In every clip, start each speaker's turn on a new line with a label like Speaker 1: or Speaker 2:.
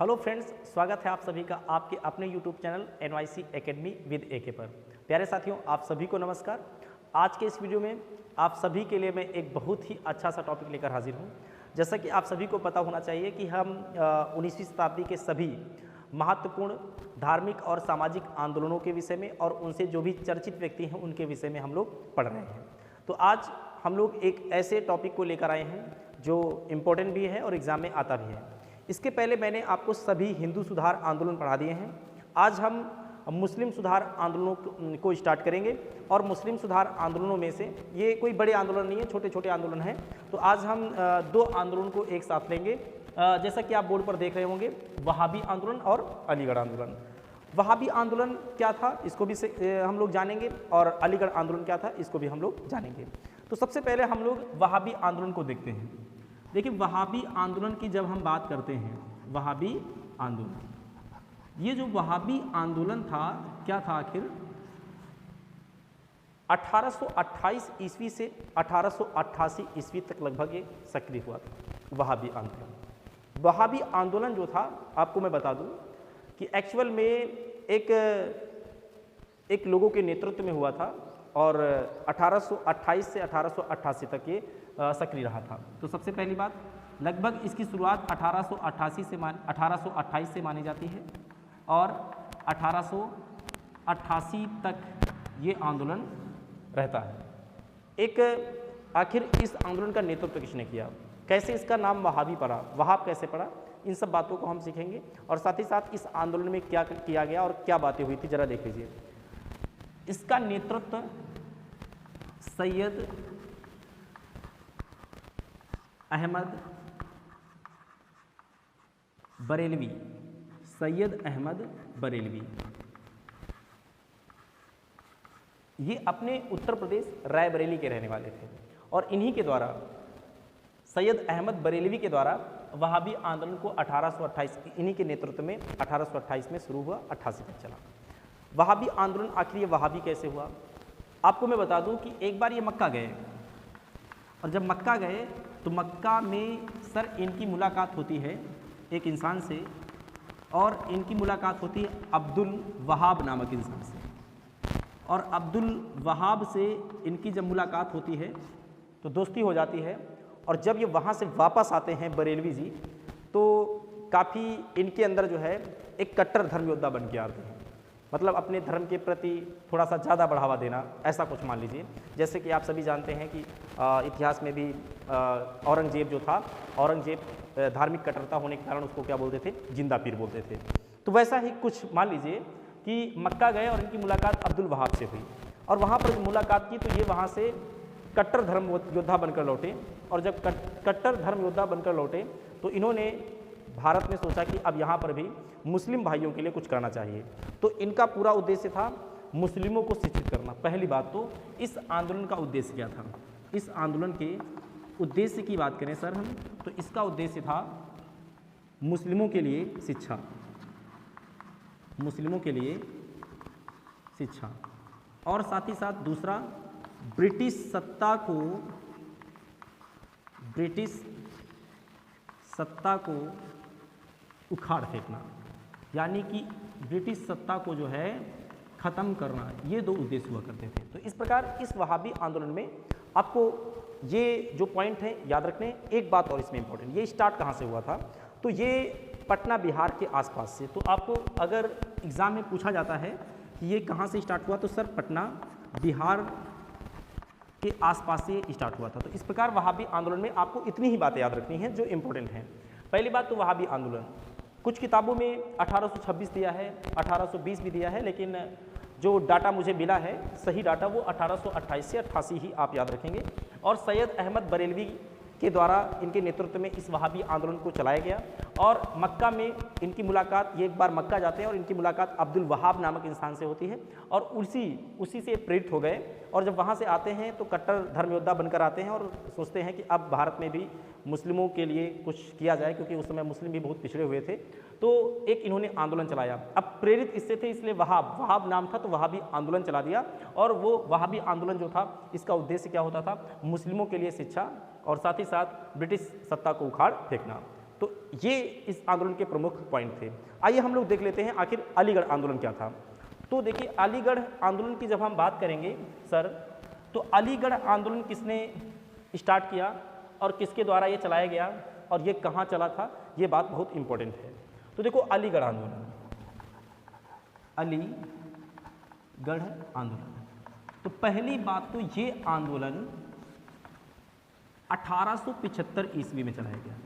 Speaker 1: Hello friends, स्वागत है आप सभी का आपके अपने YouTube channel NYC academy with AK पर। प्यारे साथियों, आप सभी को नमस्कार। आज के इस वीडियो में आप सभी के लिए मैं एक बहुत ही अच्छा सा टॉपिक लेकर हाजिर हूँ। जैसा कि आप सभी को पता होना चाहिए कि हम 19वीं शताब्दी के सभी महत्वपूर्ण धार्मिक और सामाजिक आंदोलनों के विषय में और उनसे जो भी चर्चित व्यक्ति हैं उनके विषय में हम लोग पढ़ रहे हैं। तो आज हम लोग एक ऐसे टॉपिक को लेकर आए हैं जो इम्पोर्टेंट भी है और एग्ज़ाम में आता भी है। इसके पहले मैंने आपको सभी हिंदू सुधार आंदोलन पढ़ा दिए हैं। आज हम मुस्लिम सुधार आंदोलनों को स्टार्ट करेंगे और मुस्लिम सुधार आंदोलनों में से ये कोई बड़े आंदोलन नहीं है, छोटे छोटे आंदोलन हैं। तो आज हम दो आंदोलन को एक साथ लेंगे। जैसा कि आप बोर्ड पर देख रहे होंगे, वहाबी आंदोलन और अलीगढ़ आंदोलन। वहाबी आंदोलन क्या था इसको भी हम लोग जानेंगे और अलीगढ़ आंदोलन क्या था इसको भी हम लोग जानेंगे। तो सबसे पहले हम लोग वहाबी आंदोलन को देखते हैं। देखिए, वहाबी आंदोलन की जब हम बात करते हैं, वहाबी आंदोलन, ये जो वहाबी आंदोलन था क्या था आखिर? 1828 ईस्वी से 1888 ईस्वी तक लगभग ये सक्रिय हुआ था वहाबी आंदोलन। वहाबी आंदोलन जो था, आपको मैं बता दूं कि एक्चुअल में एक लोगों के नेतृत्व में हुआ था और 1828 से 1888 तक ये सक्रिय रहा था। तो सबसे पहली बात, लगभग इसकी शुरुआत 1828 से मानी जाती है और 1888 तक ये आंदोलन रहता है। आखिर इस आंदोलन का नेतृत्व किसने किया, कैसे इसका नाम वहाबी पड़ा, वहाब कैसे पड़ा, इन सब बातों को हम सीखेंगे और साथ ही साथ इस आंदोलन में क्या किया गया और क्या बातें हुई थी, जरा देख लीजिए। इसका नेतृत्व सैयद अहमद बरेलवी, सैयद अहमद बरेलवी, ये अपने उत्तर प्रदेश रायबरेली के रहने वाले थे और इन्हीं के द्वारा, सैयद अहमद बरेलवी के द्वारा वहाबी आंदोलन को 1828 इन्हीं के नेतृत्व में 1828 में शुरू हुआ, 88 तक चला। वहाबी आंदोलन आखिर ये वहाबी कैसे हुआ, आपको मैं बता दूं कि एक बार ये मक्का गए और जब मक्का गए तो मक्का में सर इनकी मुलाकात होती है एक इंसान से और इनकी मुलाकात होती है अब्दुल वहाब नामक इंसान से। और अब्दुल वहाब से इनकी जब मुलाकात होती है तो दोस्ती हो जाती है और जब ये वहाँ से वापस आते हैं बरेलवी जी, तो काफ़ी इनके अंदर जो है एक कट्टर धर्म योद्धा बन के आते हैं। मतलब अपने धर्म के प्रति थोड़ा सा ज़्यादा बढ़ावा देना, ऐसा कुछ मान लीजिए। जैसे कि आप सभी जानते हैं कि इतिहास में भी औरंगजेब जो था, औरंगजेब धार्मिक कट्टरता होने के कारण उसको क्या बोलते थे, जिंदा पीर बोलते थे। तो वैसा ही कुछ मान लीजिए कि मक्का गए और इनकी मुलाकात अब्दुल वहाब से हुई और वहाँ पर मुलाकात की तो ये वहाँ से कट्टर धर्म योद्धा बनकर लौटे और जब कट्टर धर्म योद्धा बनकर लौटे तो इन्होंने भारत में सोचा कि अब यहाँ पर भी मुस्लिम भाइयों के लिए कुछ करना चाहिए। तो इनका पूरा उद्देश्य था मुस्लिमों को शिक्षित करना। पहली बात तो इस आंदोलन का उद्देश्य क्या था, इस आंदोलन के उद्देश्य की बात करें सर हम, तो इसका उद्देश्य था मुस्लिमों के लिए शिक्षा, मुस्लिमों के लिए शिक्षा और साथ ही साथ दूसरा ब्रिटिश सत्ता को उखाड़ फेंकना, यानी कि ब्रिटिश सत्ता को जो है ख़त्म करना। ये दो उद्देश्य हुआ करते थे। तो इस प्रकार इस वहाबी आंदोलन में आपको ये जो पॉइंट है याद रखने। एक बात और इसमें इंपॉर्टेंट, ये स्टार्ट कहाँ से हुआ था, तो ये पटना बिहार के आसपास से। तो आपको अगर एग्ज़ाम में पूछा जाता है कि ये कहाँ से स्टार्ट हुआ, तो सर पटना बिहार के आसपास से स्टार्ट हुआ था। तो इस प्रकार वहाबी आंदोलन में आपको इतनी ही बातें याद रखनी हैं जो इम्पोर्टेंट हैं। पहली बात तो वहाबी आंदोलन कुछ किताबों में 1826 दिया है, 1820 भी दिया है, लेकिन जो डाटा मुझे मिला है सही डाटा वो 1828 से 88 ही आप याद रखेंगे। और सैयद अहमद बरेलवी के द्वारा इनके नेतृत्व में इस वहाबी आंदोलन को चलाया गया और मक्का में इनकी मुलाकात, ये एक बार मक्का जाते हैं और इनकी मुलाकात अब्दुल वहाब नामक इंसान से होती है और उसी से प्रेरित हो गए और जब वहाँ से आते हैं तो कट्टर धर्म योद्धा बनकर आते हैं और सोचते हैं कि अब भारत में भी मुस्लिमों के लिए कुछ किया जाए, क्योंकि उस समय मुस्लिम भी बहुत पिछड़े हुए थे। तो एक इन्होंने आंदोलन चलाया। अब प्रेरित इससे थे इसलिए वहाब नाम था, तो वहाबी आंदोलन चला दिया। और वो वहाबी आंदोलन जो था इसका उद्देश्य क्या होता था, मुस्लिमों के लिए शिक्षा और साथ ही साथ ब्रिटिश सत्ता को उखाड़ फेंकना। तो ये इस आंदोलन के प्रमुख पॉइंट थे। आइए हम लोग देख लेते हैं आखिर अलीगढ़ आंदोलन क्या था। तो देखिए अलीगढ़ आंदोलन की जब हम बात करेंगे सर, तो अलीगढ़ आंदोलन किसने स्टार्ट किया और किसके द्वारा ये चलाया गया और ये कहाँ चला था, ये बात बहुत इंपॉर्टेंट है। तो देखो अलीगढ़ आंदोलन, अलीगढ़ आंदोलन, तो पहली बात तो ये आंदोलन 1875 ईस्वी में चलाया गया।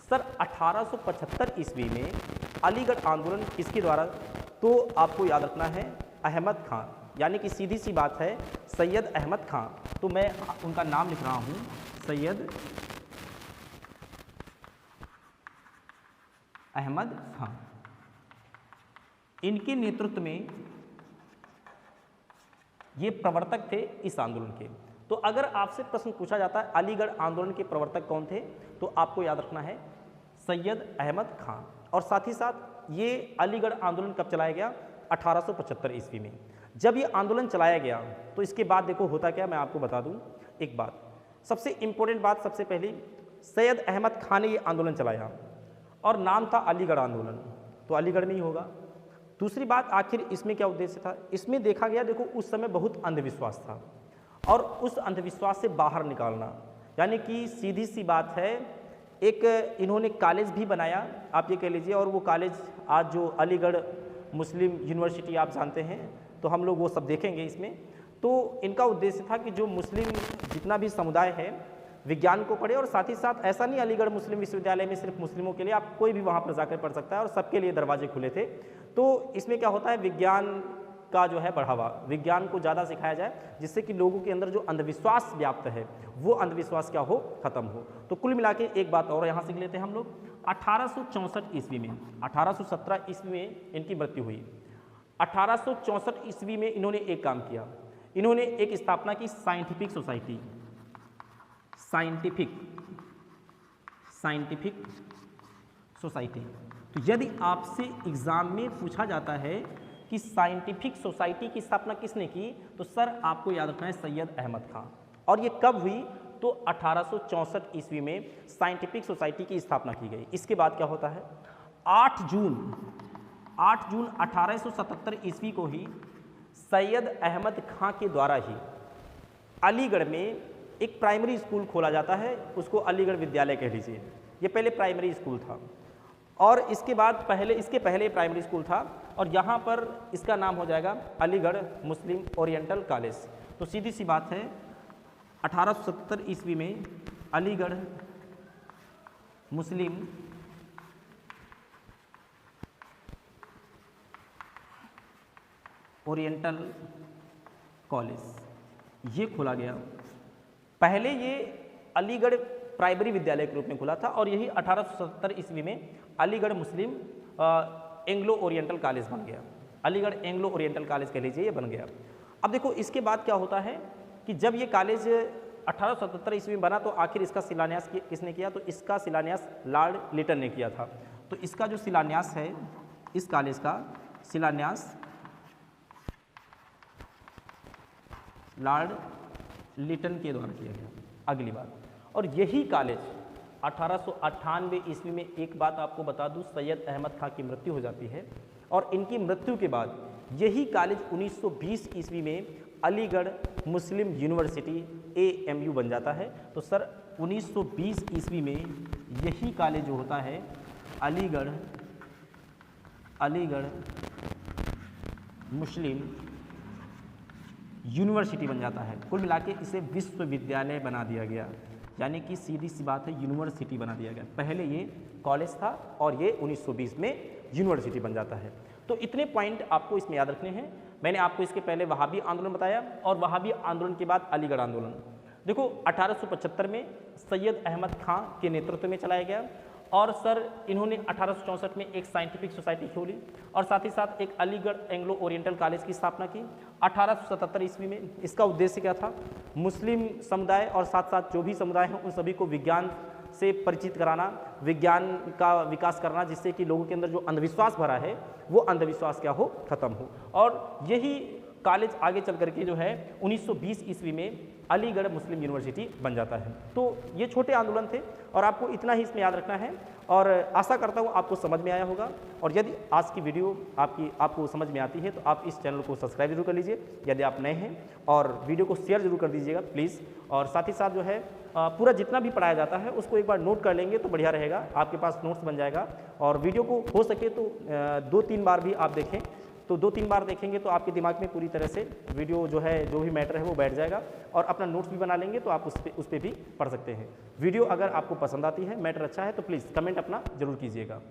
Speaker 1: सर 1875 ईस्वी में अलीगढ़ आंदोलन किसके द्वारा, तो आपको याद रखना है अहमद खां, यानी कि सीधी सी बात है सैयद अहमद खां। तो मैं उनका नाम लिख रहा हूँ, सैयद अहमद खां। इनके नेतृत्व में ये प्रवर्तक थे इस आंदोलन के। तो अगर आपसे प्रश्न पूछा जाता है अलीगढ़ आंदोलन के प्रवर्तक कौन थे, तो आपको याद रखना है सैयद अहमद खां। और साथ ही साथ ये अलीगढ़ आंदोलन कब चलाया गया, 1875 ईस्वी में। जब ये आंदोलन चलाया गया तो इसके बाद देखो होता क्या, मैं आपको बता दूं एक बात, सबसे इंपॉर्टेंट बात, सबसे पहली सैयद अहमद खां ने ये आंदोलन चलाया और नाम था अलीगढ़ आंदोलन, तो अलीगढ़ में ही होगा। दूसरी बात, आखिर इसमें क्या उद्देश्य था, इसमें देखा गया देखो उस समय बहुत अंधविश्वास था और उस अंधविश्वास से बाहर निकालना, यानी कि सीधी सी बात है एक इन्होंने कॉलेज भी बनाया, आप ये कह लीजिए, और वो कॉलेज आज जो अलीगढ़ मुस्लिम यूनिवर्सिटी आप जानते हैं, तो हम लोग वो सब देखेंगे इसमें। तो इनका उद्देश्य था कि जो मुस्लिम जितना भी समुदाय है विज्ञान को पढ़े, और साथ ही साथ ऐसा नहीं अलीगढ़ मुस्लिम विश्वविद्यालय में सिर्फ मुस्लिमों के लिए, आप कोई भी वहाँ पर जाकर पढ़ सकता है और सबके लिए दरवाजे खुले थे। तो इसमें क्या होता है, विज्ञान का जो है बढ़ावा, विज्ञान को ज़्यादा सिखाया जाए जिससे कि लोगों के अंदर जो अंधविश्वास व्याप्त है वो अंधविश्वास क्या हो, खत्म हो। तो कुल मिला के एक बात और यहाँ सीख लेते हैं हम लोग, 1864 ईस्वी में, 1817 ईस्वी में इनकी मृत्यु हुई। 1864 ईस्वी में इन्होंने एक काम किया, इन्होंने एक स्थापना की साइंटिफिक सोसाइटी, साइंटिफिक सोसाइटी। तो यदि आपसे एग्जाम में पूछा जाता है कि साइंटिफिक सोसाइटी की स्थापना किसने की, तो सर आपको याद रखना है सैयद अहमद खां। और ये कब हुई, तो 1864 ईस्वी में साइंटिफिक सोसाइटी की स्थापना की गई। इसके बाद क्या होता है, 8 जून 1877 ईस्वी को ही सैयद अहमद खां के द्वारा ही अलीगढ़ में एक प्राइमरी स्कूल खोला जाता है, उसको अलीगढ़ विद्यालय कह लीजिए। ये पहले प्राइमरी स्कूल था और इसके बाद इसके पहले प्राइमरी स्कूल था और यहाँ पर इसका नाम हो जाएगा अलीगढ़ मुस्लिम ओरिएंटल कॉलेज। तो सीधी सी बात है 1870 ईस्वी में अलीगढ़ मुस्लिम ओरिएंटल कॉलेज ये खोला गया। पहले ये अलीगढ़ प्राइमरी विद्यालय के रूप में खुला था और यही 1870 ईस्वी में अलीगढ़ मुस्लिम एंग्लो ओरिएंटल कॉलेज बन गया। अलीगढ़ एंग्लो ओरिएंटल कॉलेज कह लीजिए, ये बन गया। अब देखो इसके बाद क्या होता है कि जब ये कॉलेज 1877 ईस्वी में बना तो आखिर इसका शिलान्यास किसने किया, तो इसका शिलान्यास लॉर्ड लिटन ने किया था। तो इसका जो शिलान्यास है, इस कॉलेज का शिलान्यास लॉर्ड लिटन के द्वारा किया गया। अगली बात, और यही कॉलेज 1898 ईस्वी में, एक बात आपको बता दूं, सैयद अहमद खां की मृत्यु हो जाती है और इनकी मृत्यु के बाद यही कॉलेज 1920 ईस्वी में अलीगढ़ मुस्लिम यूनिवर्सिटी AMU बन जाता है। तो सर 1920 ईस्वी में यही कॉलेज जो होता है अलीगढ़ मुस्लिम यूनिवर्सिटी बन जाता है। कुल मिला के इसे विश्वविद्यालय बना दिया गया, यानी कि सीधी सी बात है यूनिवर्सिटी बना दिया गया। पहले ये कॉलेज था और ये 1920 में यूनिवर्सिटी बन जाता है। तो इतने पॉइंट आपको इसमें याद रखने हैं। मैंने आपको इसके पहले वहाबी आंदोलन बताया और वहाबी आंदोलन के बाद अलीगढ़ आंदोलन। देखो 1875 में सैयद अहमद खां के नेतृत्व में चलाया गया और सर इन्होंने 1864 में एक साइंटिफिक सोसाइटी खोली और साथ ही साथ एक अलीगढ़ एंग्लो ओरिएंटल कॉलेज की स्थापना की 1877 ईस्वी में। इसका उद्देश्य क्या था, मुस्लिम समुदाय और साथ साथ जो भी समुदाय हैं उन सभी को विज्ञान से परिचित कराना, विज्ञान का विकास करना, जिससे कि लोगों के अंदर जो अंधविश्वास भरा है वो अंधविश्वास क्या हो, खत्म हो। और यही कॉलेज आगे चल करके जो है 1920 ईस्वी में अलीगढ़ मुस्लिम यूनिवर्सिटी बन जाता है। तो ये छोटे आंदोलन थे और आपको इतना ही इसमें याद रखना है और आशा करता हूँ आपको समझ में आया होगा। और यदि आज की वीडियो आपको समझ में आती है तो आप इस चैनल को सब्सक्राइब जरूर कर लीजिए यदि आप नए हैं, और वीडियो को शेयर जरूर कर दीजिएगा प्लीज़। और साथ ही साथ जो है पूरा जितना भी पढ़ाया जाता है उसको एक बार नोट कर लेंगे तो बढ़िया रहेगा, आपके पास नोट्स बन जाएगा। और वीडियो को हो सके तो 2-3 बार भी आप देखें, तो 2-3 बार देखेंगे तो आपके दिमाग में पूरी तरह से वीडियो जो है, जो भी मैटर है वो बैठ जाएगा और अपना नोट्स भी बना लेंगे तो आप उस पे भी पढ़ सकते हैं। वीडियो अगर आपको पसंद आती है, मैटर अच्छा है तो प्लीज़ कमेंट अपना ज़रूर कीजिएगा।